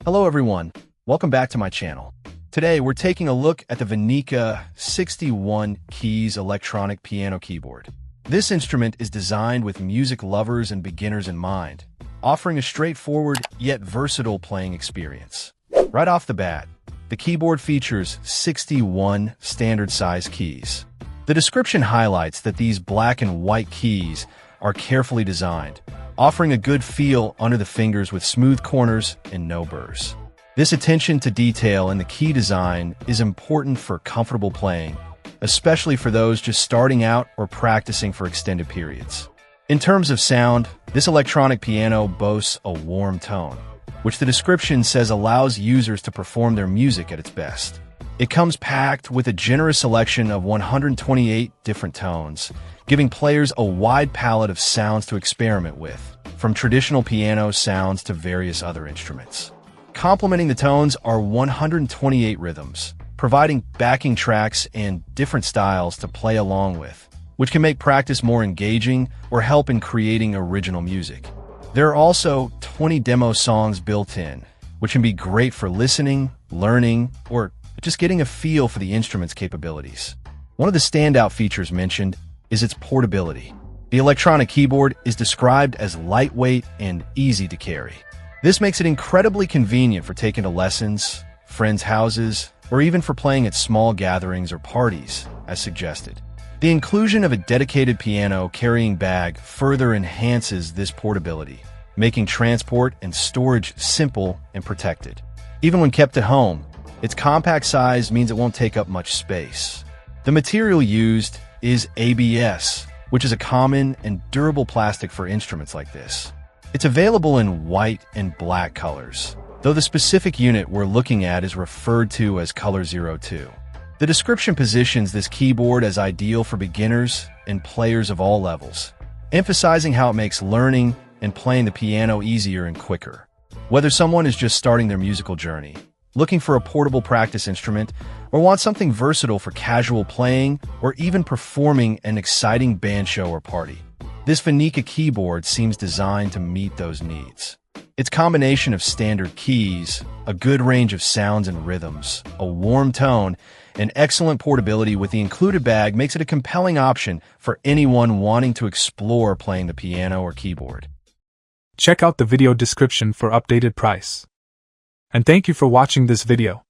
Hello everyone, welcome back to my channel. Today we're taking a look at the VENEKA 61 keys electronic piano keyboard. This instrument is designed with music lovers and beginners in mind, offering a straightforward yet versatile playing experience. Right off the bat, the keyboard features 61 standard size keys. The description highlights that these black and white keys are carefully designed, offering a good feel under the fingers with smooth corners and no burrs. This attention to detail in the key design is important for comfortable playing, especially for those just starting out or practicing for extended periods. In terms of sound, this electronic piano boasts a warm tone, which the description says allows users to perform their music at its best. It comes packed with a generous selection of 128 different tones, giving players a wide palette of sounds to experiment with, from traditional piano sounds to various other instruments. Complementing the tones are 128 rhythms, providing backing tracks and different styles to play along with, which can make practice more engaging or help in creating original music. There are also 20 demo songs built in, which can be great for listening, learning, or just getting a feel for the instrument's capabilities. One of the standout features mentioned is its portability. The electronic keyboard is described as lightweight and easy to carry. This makes it incredibly convenient for taking to lessons, friends' houses, or even for playing at small gatherings or parties, as suggested. The inclusion of a dedicated piano carrying bag further enhances this portability, making transport and storage simple and protected. Even when kept at home, its compact size means it won't take up much space. The material used is ABS, which is a common and durable plastic for instruments like this. It's available in white and black colors, though the specific unit we're looking at is referred to as color 02. The description positions this keyboard as ideal for beginners and players of all levels, emphasizing how it makes learning and playing the piano easier and quicker. Whether someone is just starting their musical journey, looking for a portable practice instrument, or want something versatile for casual playing or even performing an exciting band show or party, this VENEKA keyboard seems designed to meet those needs. Its combination of standard keys, a good range of sounds and rhythms, a warm tone, and excellent portability with the included bag makes it a compelling option for anyone wanting to explore playing the piano or keyboard. Check out the video description for updated price. And thank you for watching this video.